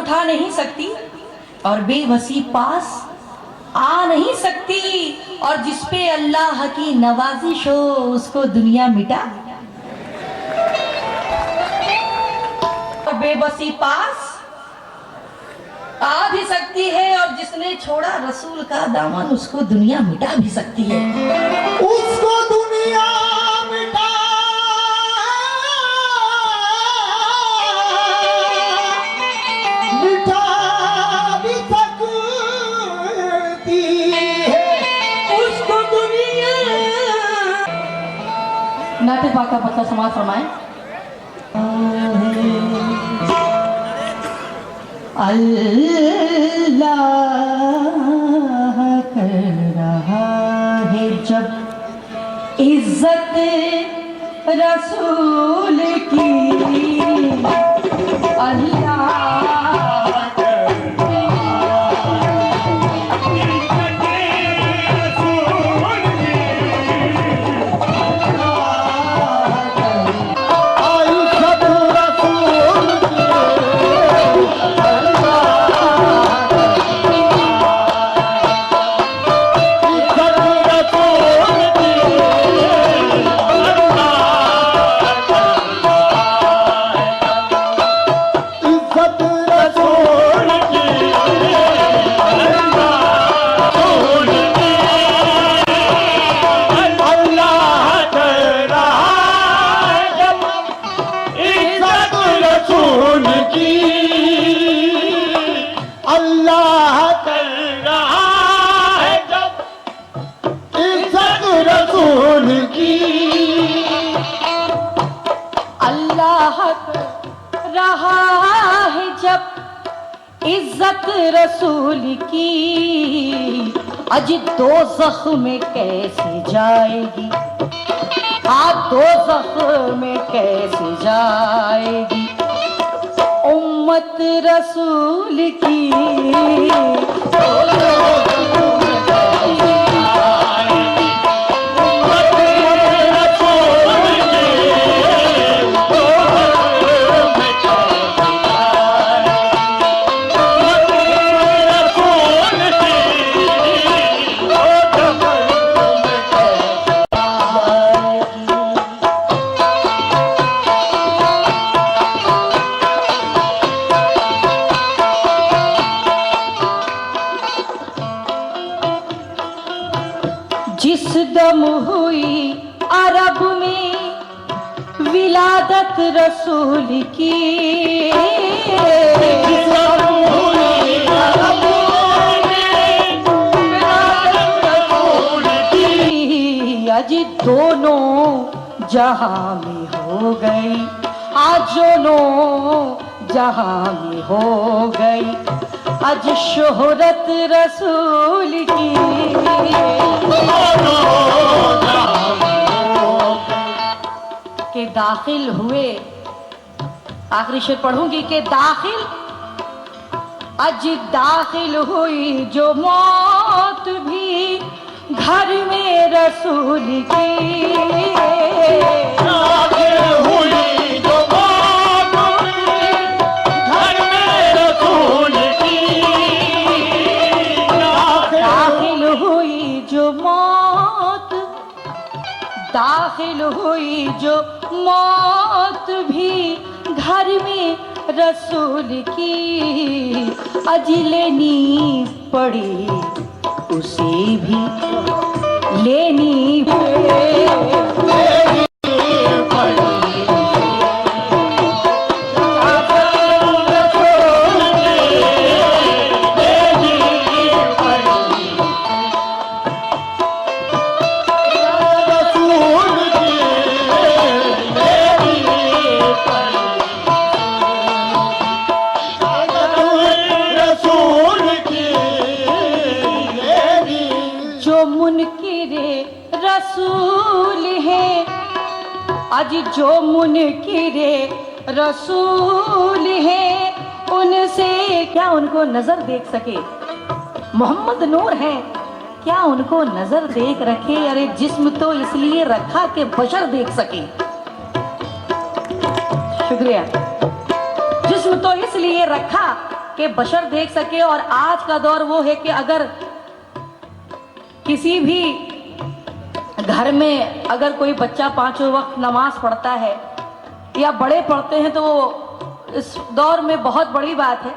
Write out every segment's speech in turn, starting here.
उठा नहीं सकती और बेबसी पास आ नहीं सकती, और जिसपे अल्लाह की नवाजिश हो उसको दुनिया मिटा। और बेबसी पास आ भी सकती है, और जिसने छोड़ा रसूल का दामन उसको दुनिया मिटा भी सकती है। उसको दुनिया मिटा भी सकती है, उसको दुनिया। नाते पाक का पतला समाज फरमाए। अल्लाह कर रहा है जब इज्जत रसूल की, अल्लाह इज्जत रसूल की, अज दोज़ख में कैसे जाएगी, हाँ दोज़ख में कैसे जाएगी उम्मत रसूल की। जिस दम हुई अरब में विलादत रसूल की, जिस दम हुई अरब में विलादत रसूल की, आज दोनों जहां में हो गई, आज दोनों जहां में हो गई, आज शोहरत रसूल की। के दाखिल हुए, आखिरी शेर पढ़ूंगी, के दाखिल आज दाखिल हुई जो मौत भी घर में रसूल की, दाखिल हुई जो मौत भी घर में रसूल की, दाखिल हुई जो मौत, दाखिल हुई जो मौत भी घर में रसूल की, अज लेनी पड़ी उसे भी लेनी पड़ी। रसूल है आज जो मुनकिरे रसूल है, उनसे क्या उनको नजर देख सके, मोहम्मद नूर है क्या उनको नजर देख रखे, अरे जिस्म तो इसलिए रखा कि बशर देख सके। शुक्रिया। जिस्म तो इसलिए रखा कि बशर देख सके। और आज का दौर वो है कि अगर किसी भी घर में अगर कोई बच्चा पांचों वक्त नमाज पढ़ता है या बड़े पढ़ते हैं तो वो इस दौर में बहुत बड़ी बात है।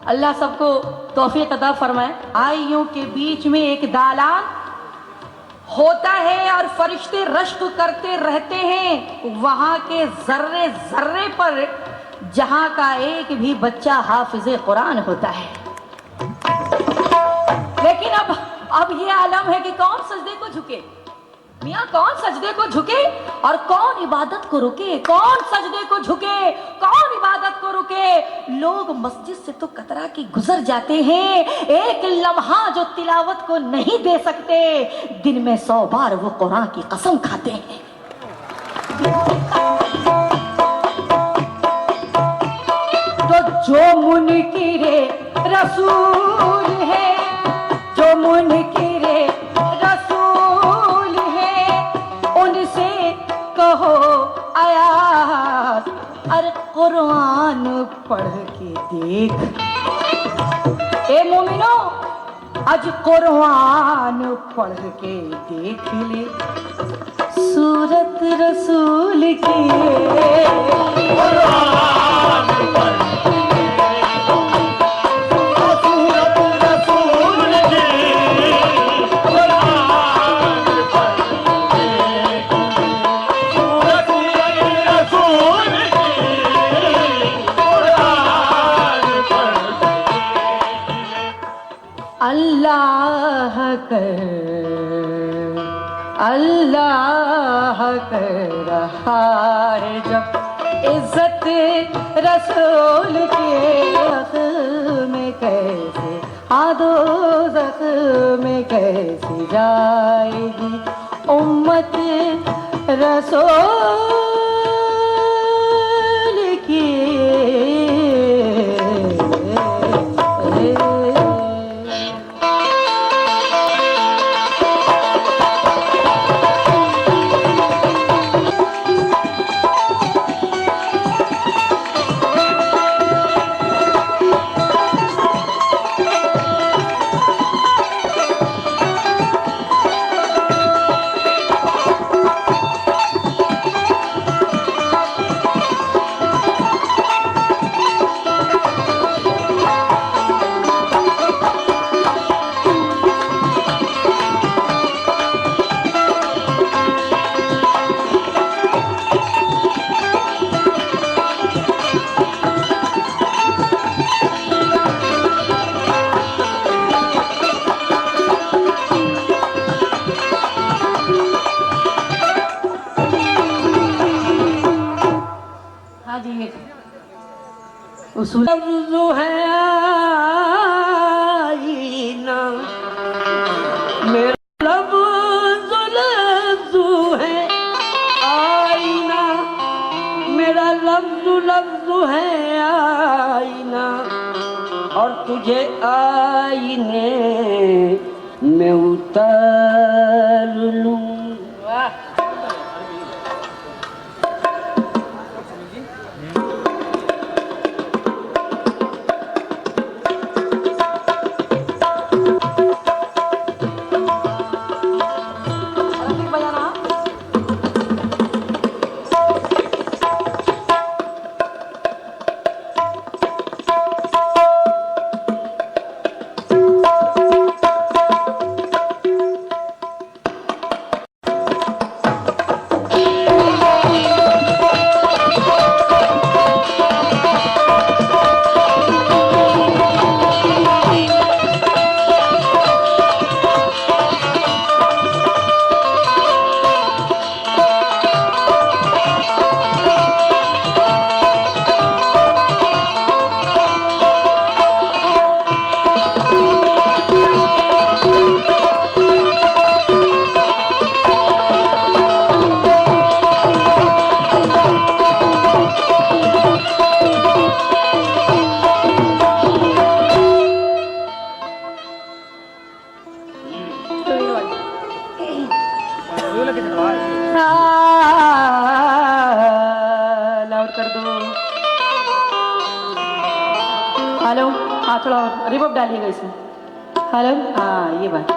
अल्लाह सबको तौफीक अता फरमाए। आइयों के बीच में एक दालान होता है और फरिश्ते रश्क करते रहते हैं वहां के जर्रे जर्रे पर, जहां का एक भी बच्चा हाफिज़े कुरान होता है। लेकिन अब ये आलम है कि कौन सजदे को झुके, मियाँ कौन सजदे को झुके और कौन इबादत को रुके, कौन सजदे को झुके, कौन इबादत को रुके। लोग मस्जिद से तो कतरा के गुजर जाते हैं, एक लम्हा जो तिलावत को नहीं दे सकते, दिन में 100 बार वो कुरान की कसम खाते हैं। तो जो मुनकिरे रसूल है, जो मुनकिरे रसूल है, उनसे कहो आयात अरे कुरान पढ़ के देख। ए मोमिनो आज कुरान पढ़ के देख ले सूरत रसूल की। अल्लाह कर रहा है जब इज्जत रसूल के हक में कैसे दोज़ख में कैसे जाएगी उम्मत रसूल की। लफ्ज़ है आईना मेरा लफ्ज़ है आईना, मेरा लफ्ज़ है आईना और तुझे आईने में उतार लूं। हेलो, हाँ थोड़ा और रिवर्ब डालिएगा इसमें। हेलो, हाँ ये बात।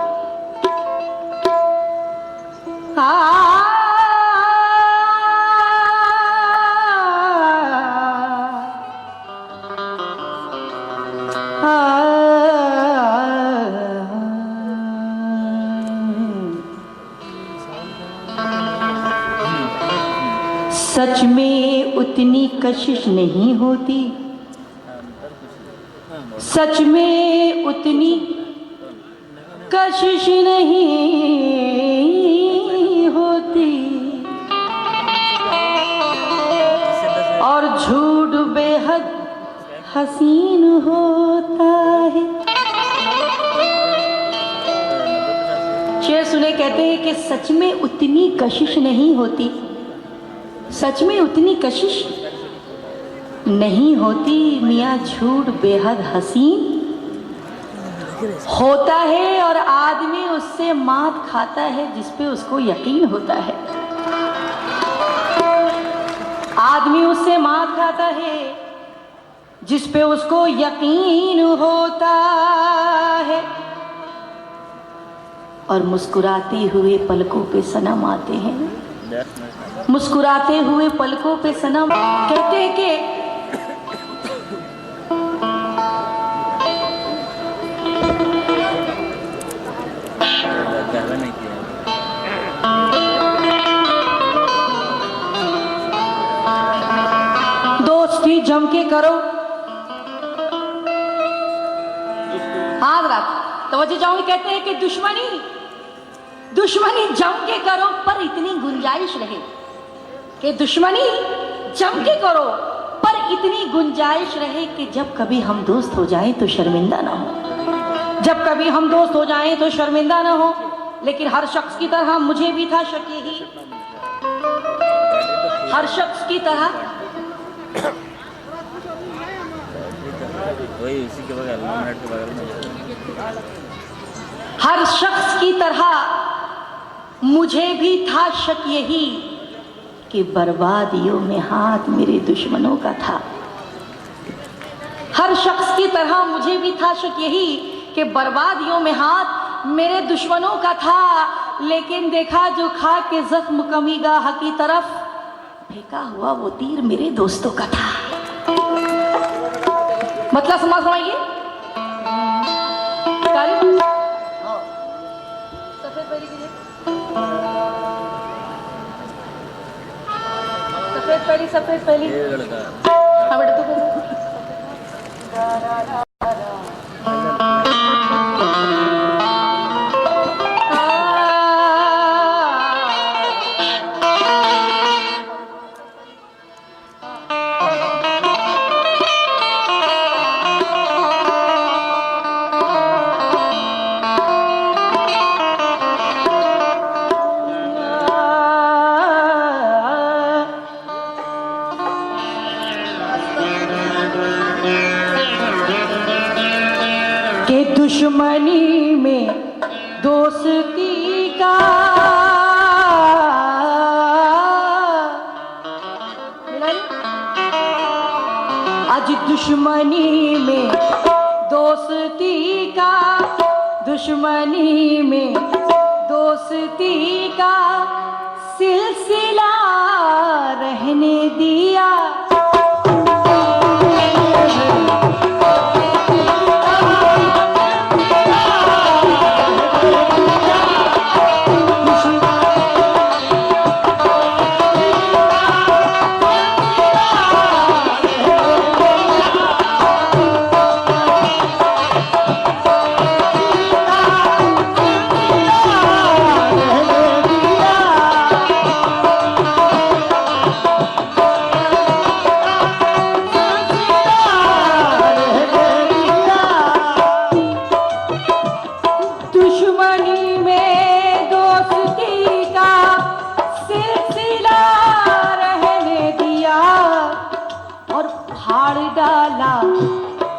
सच में उतनी कशिश नहीं होती, सच में उतनी कशिश नहीं होती, और झूठ बेहद हसीन होता है। शेर सुने, कहते हैं कि सच में उतनी कशिश नहीं होती, सच में उतनी कशिश नहीं होती, मियाँ झूठ बेहद हसीन होता है, और आदमी उससे मात खाता है जिस पे उसको यकीन होता है। आदमी उससे मात खाता है जिस पे उसको यकीन होता है, और मुस्कुराते हुए पलकों पे सनम आते हैं, मुस्कुराते हुए पलकों पे सनम। कहते हैं कि दोस्ती जम के करो, आज रात तवज्जो चाहूंगी। कहते हैं कि दुश्मनी जम के करो, पर इतनी गुंजाइश रहे कि दुश्मनी जम के करो, पर इतनी गुंजाइश रहे कि जब कभी हम दोस्त हो जाएं तो शर्मिंदा ना हो, जब कभी हम दोस्त हो जाएं तो शर्मिंदा ना हो। लेकिन हर शख्स की तरह मुझे भी था शक यही, हर शख्स की तरह, हर शख्स की तरह मुझे भी था शक यही कि बर्बादियों में हाथ मेरे दुश्मनों का था। हर शख्स की तरह मुझे भी था शक यही कि बर्बादियों में हाथ मेरे दुश्मनों का था। लेकिन देखा जो खा के जख्म कमी गाह की तरफ, फेंका हुआ वो तीर मेरे दोस्तों का था। मतलब समझिए, सफेद पहली कीजिए, सफेद पहली। हाँ बेटा तू के दुश्मनी में दोस्ती का आज दुश्मनी में दोस्ती का, दुश्मनी में दोस्ती का सिलसिला रहने दिया।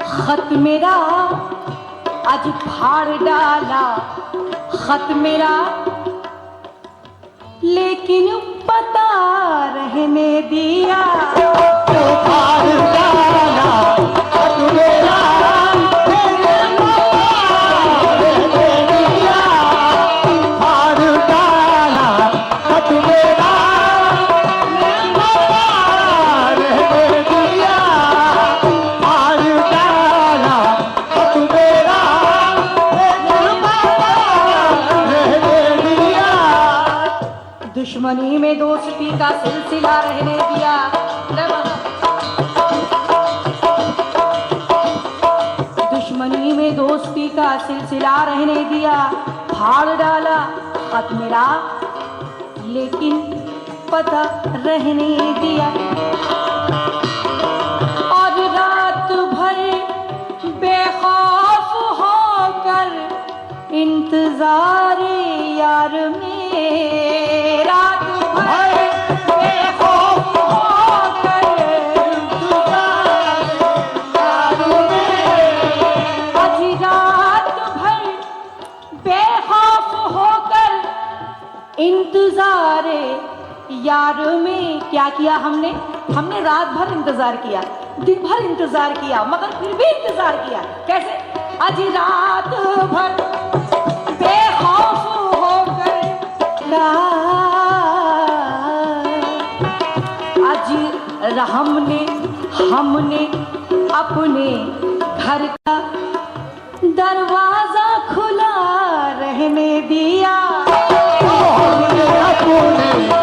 खत मेरा आज फाड़ डाला, खत मेरा लेकिन पता रहने दिया। तो फाड़ डाला खत मेरा दुश्मनी में दोस्ती का सिलसिला रहने दिया। दुश्मनी में दोस्ती का सिलसिला रहने दिया, फाड़ डाला खत मिला लेकिन पता रहने दिया। और रात भर बेखौफ होकर इंतजार यार में, रात भर बेखौफ होकर इंतजार यार में, आज रात भर बेखौफ होकर इंतजार यार में। क्या किया हमने? हमने रात भर इंतजार किया, दिन भर इंतजार किया, मगर फिर भी इंतजार किया। कैसे? आज रात भर बेखौफ होकर आज हमने अपने घर का दरवाजा खुला रहने दिया। हमने अपने